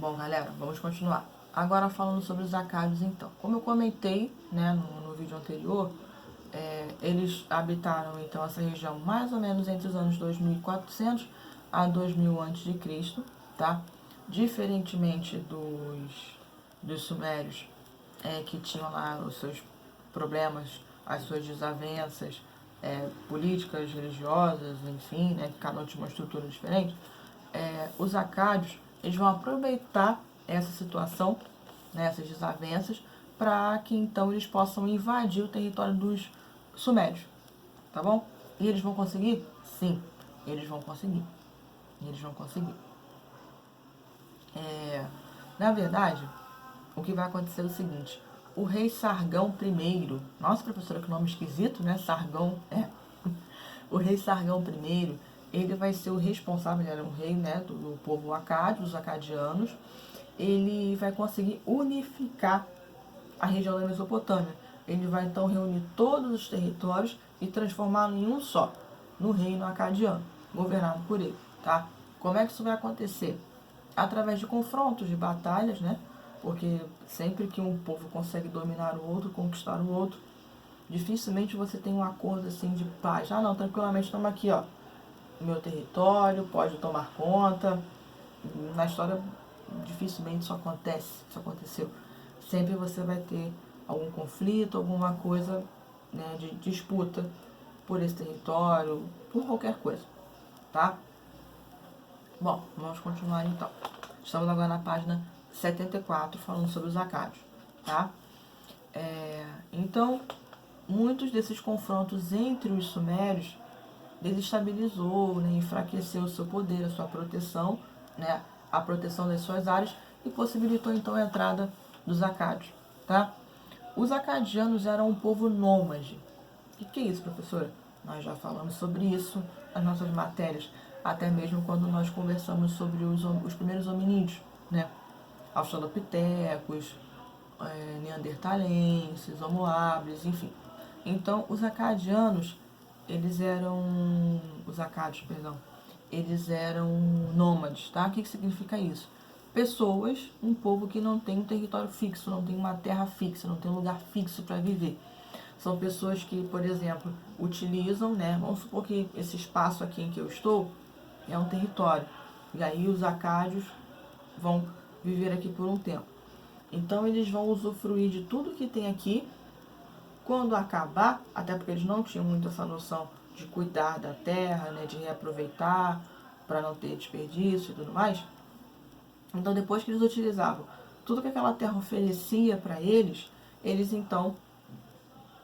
Bom, galera, vamos continuar. Agora falando sobre os acádios, então. Como eu comentei, né, no vídeo anterior, eles habitaram, então, essa região mais ou menos entre os anos 2400 a 2000 a.C., tá? Diferentemente dos sumérios, que tinham lá os seus problemas, as suas desavenças políticas, religiosas, enfim, né, que cada um tinha uma estrutura diferente, os acádios, eles vão aproveitar essa situação, né, essas desavenças, para que então eles possam invadir o território dos sumérios, tá bom? E eles vão conseguir? Sim, eles vão conseguir. Eles vão conseguir. Na verdade, o que vai acontecer é o seguinte: o rei Sargão I, nossa professora, que nome esquisito, né? Sargão, o rei Sargão I, ele vai ser o responsável, ele era um rei, né, do povo acádio, dos acadianos. Ele vai conseguir unificar a região da Mesopotâmia. Ele vai então reunir todos os territórios e transformá-lo em um só, no reino acadiano, governado por ele, tá? Como é que isso vai acontecer? Através de confrontos, de batalhas, né? Porque sempre que um povo consegue dominar o outro, conquistar o outro, dificilmente você tem um acordo assim de paz. Ah, não, tranquilamente estamos aqui, ó, no meu território, pode tomar conta. Na história, dificilmente isso acontece, isso aconteceu. Sempre você vai ter algum conflito, alguma coisa, né, de disputa por esse território, por qualquer coisa, tá? Bom, vamos continuar então. Estamos agora na página 74, falando sobre os acádios, tá? Então, muitos desses confrontos entre os sumérios desestabilizou, né, enfraqueceu o seu poder, a sua proteção, né, a proteção das suas áreas e possibilitou então a entrada dos acádios, tá? Os acadianos eram um povo nômade. O que é isso, professora? Nós já falamos sobre isso nas nossas matérias, até mesmo quando nós conversamos sobre os primeiros hominídeos, né? Australopitecos, neandertalenses, homo habilis, enfim. Então, os acadianos, os acádios, perdão, eles eram nômades, tá? O que significa isso? Pessoas, um povo que não tem um território fixo, não tem uma terra fixa, não tem um lugar fixo para viver. São pessoas que, por exemplo, utilizam, né? Vamos supor que esse espaço aqui em que eu estou é um território. E aí os acádios vão viver aqui por um tempo. Então eles vão usufruir de tudo que tem aqui. Quando acabar, até porque eles não tinham muito essa noção de cuidar da terra, né, de reaproveitar para não ter desperdício e tudo mais. Então, depois que eles utilizavam tudo que aquela terra oferecia para eles, eles então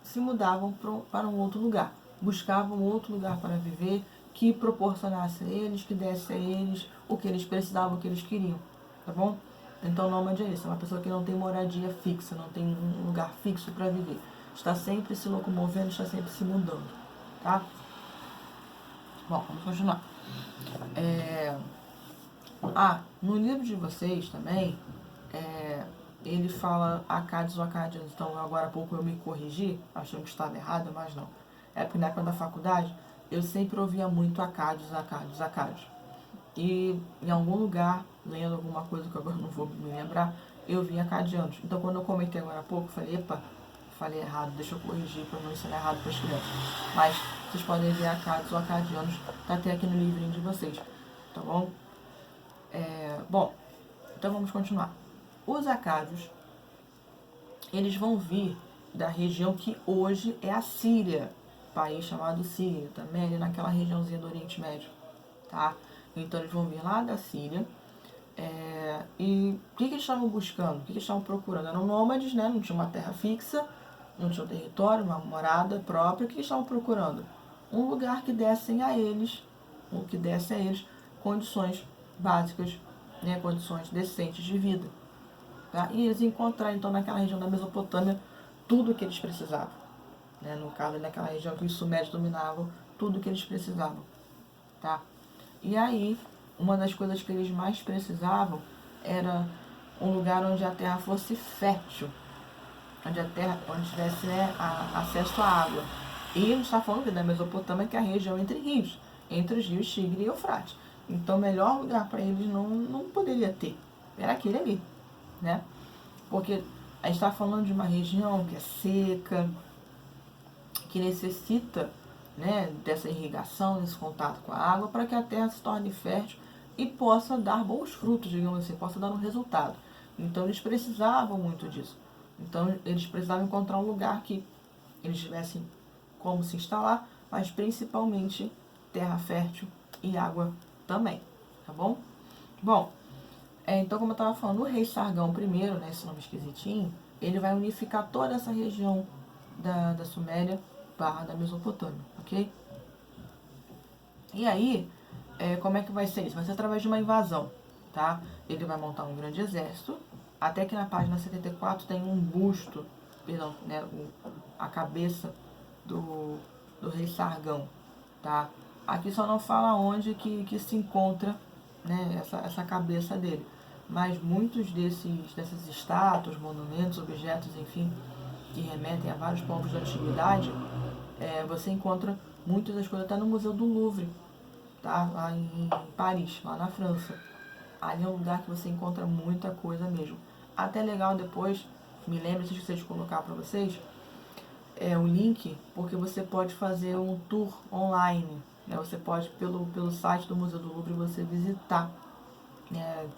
se mudavam para um outro lugar, buscavam outro lugar para viver, que proporcionasse a eles, que desse a eles o que eles precisavam, o que eles queriam, tá bom? Então, nômade é isso, é uma pessoa que não tem moradia fixa, não tem um lugar fixo para viver. Está sempre se locomovendo, está sempre se mudando, tá? Bom, vamos continuar. No livro de vocês também, ele fala acádios ou acadianos. Então, agora há pouco eu me corrigi, achando que estava errado, mas não. É porque na época da faculdade, eu sempre ouvia muito acádios, acádios, acádios. E em algum lugar, lendo alguma coisa que agora não vou me lembrar, eu vi acadianos. Então, quando eu comentei agora há pouco, eu falei, epa, falei errado, deixa eu corrigir para não ensinar errado para as crianças. Mas vocês podem ver acádios ou acadianos, tá até aqui no livrinho de vocês, tá bom? Bom, então vamos continuar. Os acádios, eles vão vir da região que hoje é a Síria, país chamado Síria, também ali naquela regiãozinha do Oriente Médio, tá? Então eles vão vir lá da Síria. E o que eles estavam buscando? O que eles estavam procurando? Eram nômades, né? Não tinha uma terra fixa, não tinha um território, uma morada própria. O que eles estavam procurando? Um lugar que desse a eles condições básicas, né? Condições decentes de vida. Tá? E eles encontraram, então, naquela região da Mesopotâmia, tudo o que eles precisavam. Né? No caso, naquela região que os sumérios dominavam, tudo o que eles precisavam. Tá? E aí, uma das coisas que eles mais precisavam era um lugar onde a terra fosse fértil, onde tivesse, né, acesso à água. E a gente está falando da Mesopotâmia, que é a região entre os rios Tigre e Eufrates. Então, o melhor lugar para eles não poderia ter. era aquele ali, né? Porque a gente está falando de uma região que é seca, que necessita, né, dessa irrigação, desse contato com a água, para que a terra se torne fértil e possa dar bons frutos, digamos assim, possa dar um resultado. Então eles precisavam muito disso. Então eles precisavam encontrar um lugar que eles tivessem como se instalar, mas principalmente terra fértil e água também, tá bom? Bom, então como eu estava falando, o rei Sargão I, né, esse nome esquisitinho, ele vai unificar toda essa região da Suméria barra da Mesopotâmia, ok? E aí, como é que vai ser isso? Vai ser através de uma invasão, tá? Ele vai montar um grande exército, até que na página 74 tem um busto, perdão, né, a cabeça do rei Sargão, tá? Aqui só não fala onde que se encontra, né, essa cabeça dele. Mas muitos dessas estátuas, monumentos, objetos, enfim, que remetem a vários povos da antiguidade, você encontra muitas das coisas até no Museu do Louvre, tá? Lá em Paris, lá na França. Ali é um lugar que você encontra muita coisa mesmo. Até legal depois, me lembre se vocês colocar para vocês, o link, porque você pode fazer um tour online, né? Você pode, pelo site do Museu do Louvre, você visitar,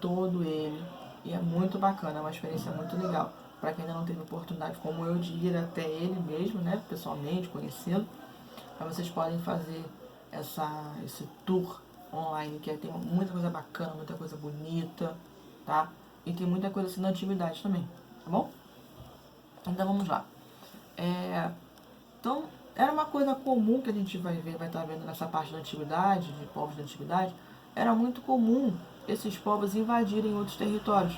todo ele. E é muito bacana, é uma experiência muito legal. Para quem ainda não teve oportunidade, como eu, de ir até ele mesmo, né, pessoalmente, conhecê-lo, aí vocês podem fazer esse tour online, que tem muita coisa bacana, muita coisa bonita, tá? E tem muita coisa assim na antiguidade também, tá bom? Então vamos lá. Então, era uma coisa comum que a gente vai estar vendo nessa parte da antiguidade, de povos da antiguidade, era muito comum esses povos invadirem outros territórios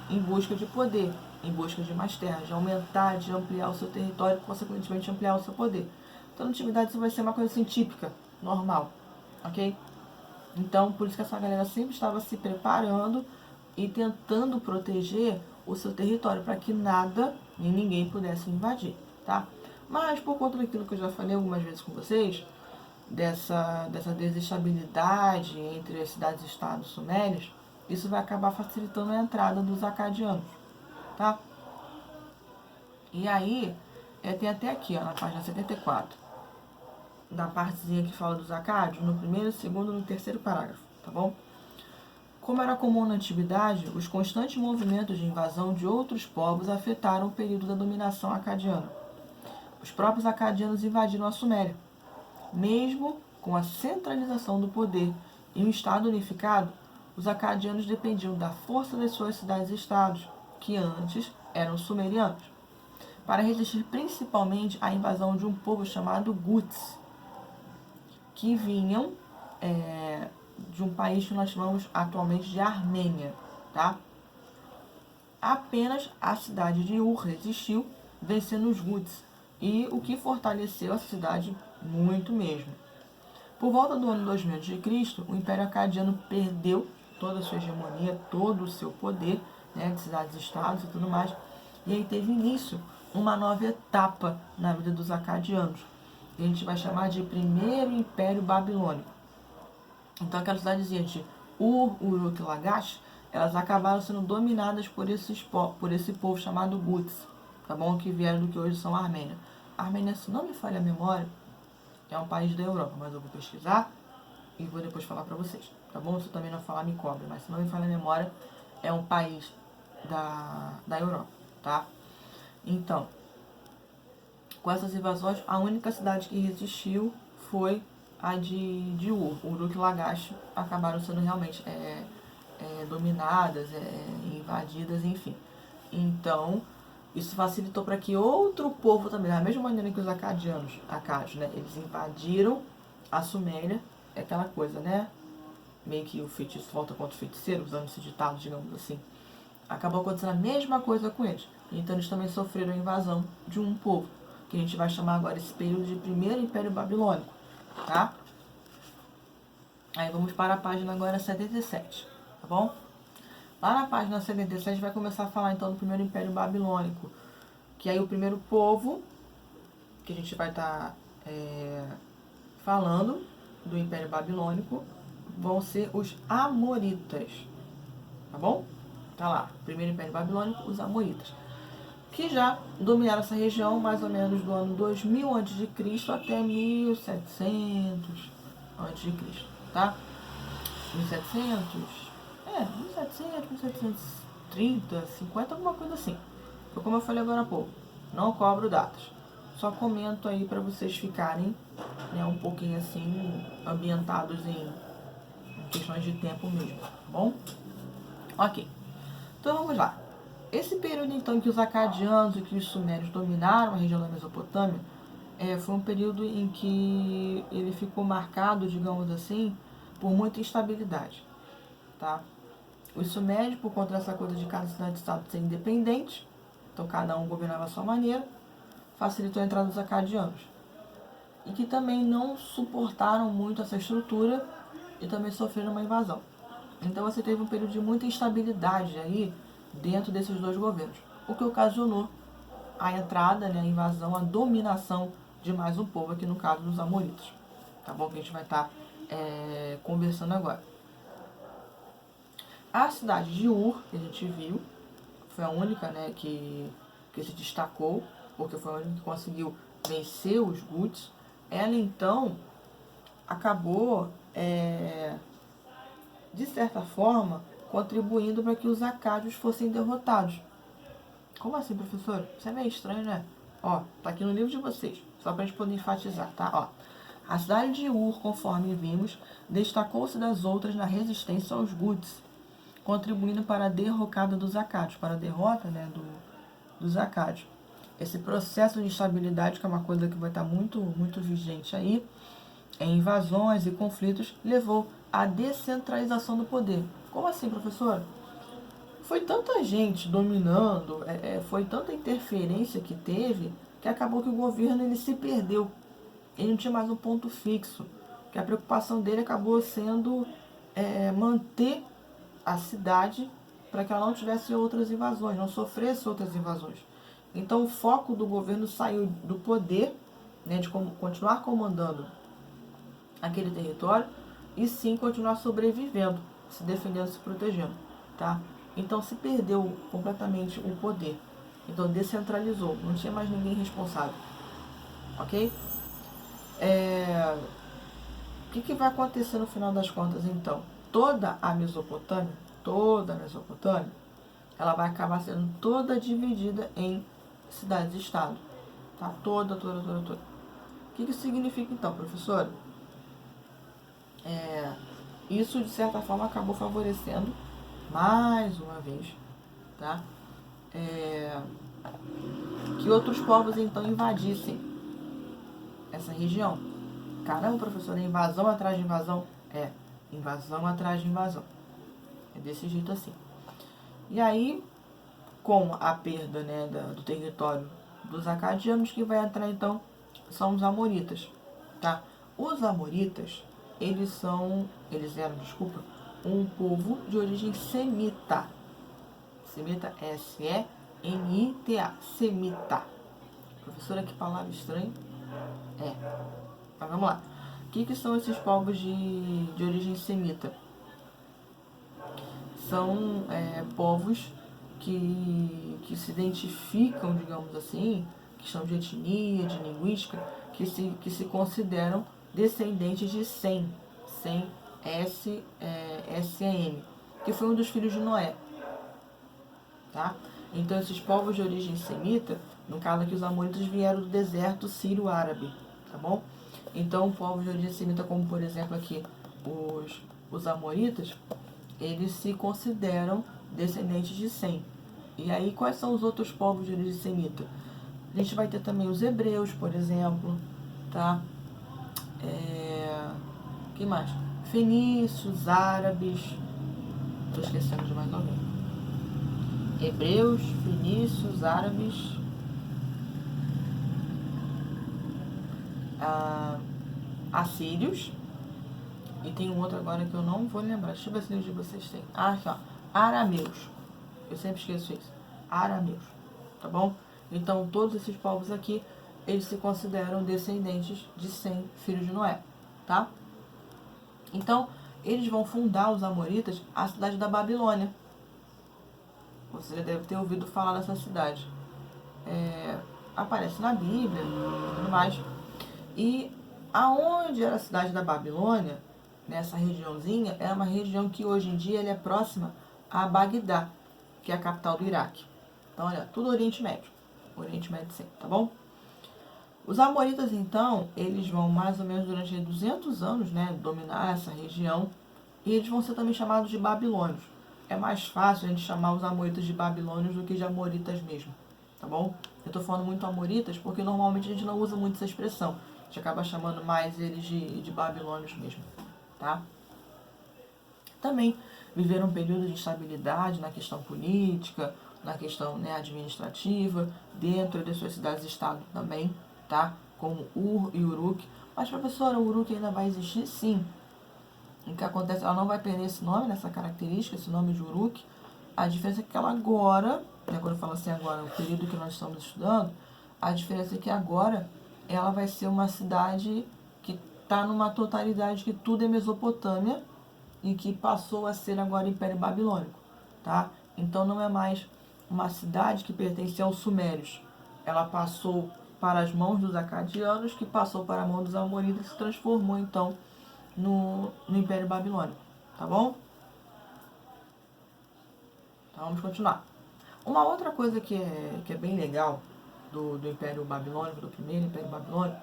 em busca de poder, em busca de mais terras, de aumentar, de ampliar o seu território e, consequentemente, ampliar o seu poder. Então, na antiguidade, isso vai ser uma coisa assim típica, normal, ok? Então, por isso que essa galera sempre estava se preparando e tentando proteger o seu território para que nada nem ninguém pudesse invadir, tá? Mas por conta daquilo que eu já falei algumas vezes com vocês, dessa desestabilidade entre as cidades-estados sumérios, isso vai acabar facilitando a entrada dos acadianos, tá? E aí, tem até aqui, ó, na página 74, da partezinha que fala dos acádios, no primeiro, segundo e no terceiro parágrafo, tá bom? Como era comum na antiguidade, os constantes movimentos de invasão de outros povos afetaram o período da dominação acadiana. Os próprios acadianos invadiram a Suméria. Mesmo com a centralização do poder em um Estado unificado, os acadianos dependiam da força das suas cidades-estados, que antes eram sumerianos, para resistir principalmente à invasão de um povo chamado Guts, que vinham de um país que nós chamamos atualmente de Armênia, tá? Apenas a cidade de Ur resistiu, vencendo os Guts, e o que fortaleceu a cidade muito mesmo. Por volta do ano 2000 a.C., o Império Acadiano perdeu toda a sua hegemonia, todo o seu poder, né, de cidades-estados e tudo mais, e aí teve início uma nova etapa na vida dos acadianos, que a gente vai chamar de Primeiro Império Babilônico. Então aquelas cidadezinhas de Ur, Uruk e Lagash, elas acabaram sendo dominadas por esse povo chamado Guts, tá bom? Que vieram do que hoje são a Armênia. A Armênia, se não me falha a memória, é um país da Europa, mas eu vou pesquisar e vou depois falar pra vocês, tá bom? Se eu também não falar, me cobre, mas se não me falha a memória, é um país da Europa, tá? Então, com essas invasões, a única cidade que resistiu foi a de Ur. Uruk e Lagash acabaram sendo realmente dominadas, invadidas, enfim. Então, isso facilitou para que outro povo também, da mesma maneira que os acadianos, né, eles invadiram a Suméria, é aquela coisa, né? Meio que o feitiço volta contra o feiticeiro, usando esse ditado, digamos assim. Acabou acontecendo a mesma coisa com eles. Então eles também sofreram a invasão de um povo, que a gente vai chamar agora esse período de Primeiro Império Babilônico, tá? Aí vamos para a página agora 77, tá bom? Lá na página 77 vai começar a falar então do Primeiro Império Babilônico, que aí o primeiro povo que a gente vai estar falando do Império Babilônico vão ser os Amoritas, tá bom? Tá lá, primeiro Império Babilônico, os amonitas, que já dominaram essa região mais ou menos do ano 2000 a.C. até 1700 a.C., tá? 1700, 1700, 1730, 50, alguma coisa assim. Foi como eu falei agora há pouco, não cobro datas. Só comento aí para vocês ficarem, né, um pouquinho assim, ambientados em questões de tempo mesmo, tá bom? Ok, então vamos lá. Esse período então que os acadianos e que os sumérios dominaram a região da Mesopotâmia, foi um período em que ele ficou marcado, digamos assim, por muita instabilidade, tá? Os sumérios, por conta dessa coisa de cada cidade-estado ser independente, então cada um governava a sua maneira, facilitou a entrada dos acadianos. E que também não suportaram muito essa estrutura e também sofreram uma invasão. Então você teve um período de muita instabilidade aí dentro desses dois governos, o que ocasionou a entrada, né, a invasão, a dominação de mais um povo, aqui no caso dos amoritas, tá bom? Que a gente vai estar conversando agora. A cidade de Ur, que a gente viu, foi a única, né, que se destacou, porque foi a única que conseguiu vencer os Guts. Ela, então, acabou, de certa forma, contribuindo para que os acádios fossem derrotados. Como assim, professor? Isso é meio estranho, né? Ó, tá aqui no livro de vocês, só pra gente poder enfatizar, tá? Ó, a cidade de Ur, conforme vimos, destacou-se das outras na resistência aos Guts, contribuindo para a derrocada dos acádios, para a derrota, né, dos acádios. Esse processo de estabilidade, que é uma coisa que vai estar muito, muito vigente aí, em invasões e conflitos, levou à descentralização do poder. Como assim, professor? Foi tanta gente dominando, foi tanta interferência que teve, que acabou que o governo ele se perdeu. Ele não tinha mais um ponto fixo. Que a preocupação dele acabou sendo manter a cidade para que ela não tivesse outras invasões, não sofresse outras invasões. Então o foco do governo saiu do poder, né, de continuar comandando aquele território, e sim continuar sobrevivendo, se defendendo, se protegendo, tá? Então se perdeu completamente o poder. Então descentralizou, não tinha mais ninguém responsável, ok? O que vai acontecer no final das contas, então? Toda a Mesopotâmia, ela vai acabar sendo toda dividida em cidades-estado, tá? Toda. O que significa então, professora? Isso, de certa forma, acabou favorecendo, mais uma vez, tá? Que outros povos, então, invadissem essa região. Caramba, professor, é invasão atrás de invasão? É, invasão atrás de invasão. É desse jeito assim. E aí, com a perda, né, do território dos acadianos, que vai entrar, então, são os amoritas, tá? Os amoritas, eles eram, um povo de origem semita. Semita, S-E-M-I-T-A, semita. Professora, que palavra estranha. Mas vamos lá. O que são esses povos de origem semita? São povos que se identificam, digamos assim, questão de etnia, de linguística, que se consideram descendentes de Sem, S-E-M, que foi um dos filhos de Noé. Tá? Então, esses povos de origem semita, no caso aqui, os amoritas vieram do deserto sírio-árabe, tá bom? Então, povos de origem semita, como por exemplo aqui os amoritas, eles se consideram descendentes de Sem. E aí, quais são os outros povos de origem semita? A gente vai ter também os hebreus, por exemplo, tá? Que mais? Fenícios, árabes. Estou esquecendo de mais alguém. Hebreus, fenícios, árabes, assírios, e tem um outro agora que eu não vou lembrar. Deixa eu ver se o livro de vocês tem. Aqui, ó. Arameus. Eu sempre esqueço isso. Arameus. Tá bom? Então, todos esses povos aqui, eles se consideram descendentes de Sem, filho de Noé. Tá? Então, eles vão fundar, os amoritas, a cidade da Babilônia. Você já deve ter ouvido falar dessa cidade. Aparece na Bíblia e tudo mais. E aonde era a cidade da Babilônia, nessa regiãozinha, é uma região que hoje em dia ele é próxima a Bagdá, que é a capital do Iraque. Então, olha, tudo Oriente Médio. Oriente Médio sempre, tá bom? Os amoritas, então, eles vão mais ou menos durante 200 anos, né, dominar essa região. E eles vão ser também chamados de babilônios. É mais fácil a gente chamar os amoritas de babilônios do que de amoritas mesmo, tá bom? Eu tô falando muito amoritas porque normalmente a gente não usa muito essa expressão. A gente acaba chamando mais eles de babilônios mesmo, tá? Também viveram um período de instabilidade na questão política, na questão, né, administrativa, dentro das suas cidades-estado também, tá? Como Ur e Uruk. Mas, professora, o Uruk ainda vai existir? Sim. O que acontece, ela não vai perder esse nome, essa característica, esse nome de Uruk. A diferença é que ela agora, né, quando eu falo assim agora, o período que nós estamos estudando, a diferença é que agora ela vai ser uma cidade que está numa totalidade que tudo é Mesopotâmia e que passou a ser agora Império Babilônico, tá? Então não é mais uma cidade que pertencia aos Sumérios. Ela passou para as mãos dos acadianos, que passou para a mão dos amonitas e se transformou então no Império Babilônico, tá bom? Então vamos continuar. Uma outra coisa que é bem legal do Império Babilônico, do primeiro Império Babilônico,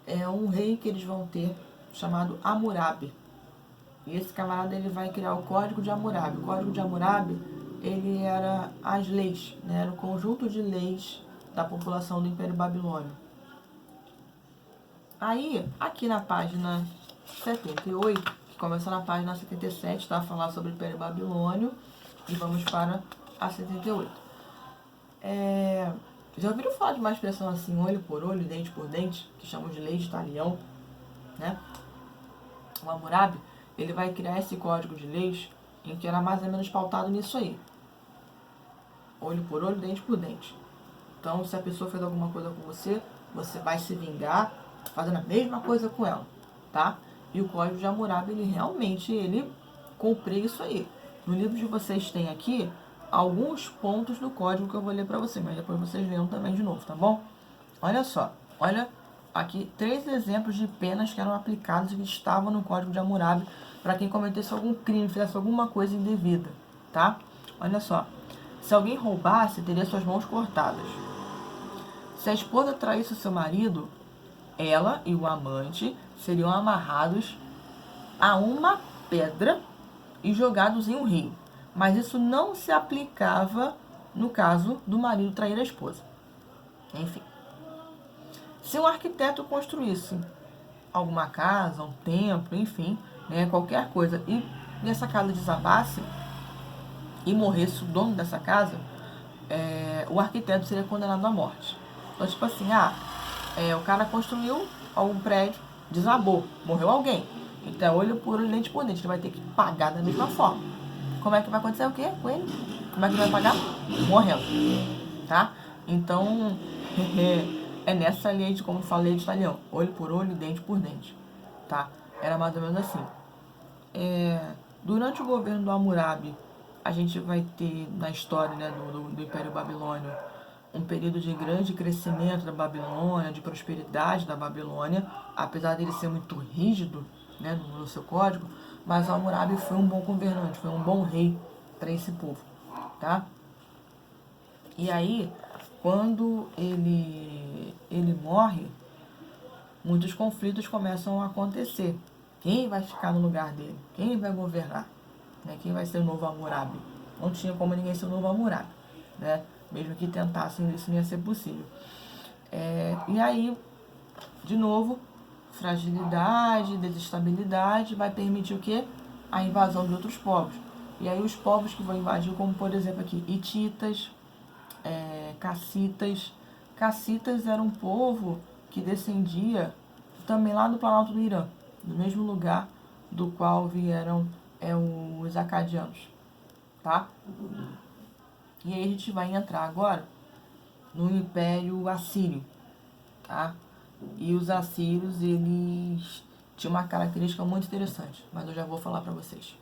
é um rei que eles vão ter chamado Hammurabi. E esse camarada ele vai criar o Código de Hammurabi. O Código de Hammurabi ele era as leis, né? Era o conjunto de leis da população do Império Babilônio. Aí, aqui na página 78, que começa na página 77, tá? Falar sobre o Império Babilônio. E vamos para a 78. Já ouviram falar de uma expressão assim, olho por olho, dente por dente, que chamam de lei de talião, né? O Hammurabi, ele vai criar esse código de leis em que era mais ou menos pautado nisso aí. Olho por olho, dente por dente. Então, se a pessoa fez alguma coisa com você, você vai se vingar fazendo a mesma coisa com ela, tá? E o código de Hammurabi, ele realmente, ele cumpria isso aí. No livro de vocês tem aqui alguns pontos do código que eu vou ler para vocês, mas depois vocês leiam também de novo, tá bom? Olha só, olha aqui 3 exemplos de penas que eram aplicadas e que estavam no código de Hammurabi para quem cometesse algum crime, fizesse alguma coisa indevida, tá? Olha só, se alguém roubasse, teria suas mãos cortadas. Se a esposa traísse o seu marido, ela e o amante seriam amarrados a uma pedra e jogados em um rio. Mas isso não se aplicava no caso do marido trair a esposa. Enfim. Se um arquiteto construísse alguma casa, um templo, enfim, né, qualquer coisa, e essa casa desabasse e morresse o dono dessa casa, o arquiteto seria condenado à morte. Então, tipo assim, o cara construiu algum prédio, desabou, morreu alguém. Então, olho por olho, dente por dente, ele vai ter que pagar da mesma forma. Como é que vai acontecer o quê com ele? Como é que ele vai pagar? Morrendo, tá? Então, é nessa lei de, como falei, de talião, olho por olho, dente por dente, tá? Era mais ou menos assim. Durante o governo do Hammurabi, a gente vai ter na história, né, do Império Babilônio um período de grande crescimento da Babilônia, de prosperidade da Babilônia, apesar dele ser muito rígido, né, no seu código, mas Hammurabi foi um bom governante, foi um bom rei para esse povo, tá? E aí, quando ele morre, muitos conflitos começam a acontecer. Quem vai ficar no lugar dele? Quem vai governar? Né? Quem vai ser o novo Hammurabi? Não tinha como ninguém ser o novo Hammurabi, né? Mesmo que tentassem, isso não ia ser possível. E aí, de novo, fragilidade, desestabilidade, vai permitir o quê? A invasão de outros povos. E aí os povos que vão invadir, como por exemplo aqui, hititas, cassitas. Cassitas era um povo que descendia também lá do Planalto do Irã, do mesmo lugar do qual vieram os acadianos, tá? E aí a gente vai entrar agora no Império Assírio, tá? E os assírios, eles tinham uma característica muito interessante, mas eu já vou falar para vocês.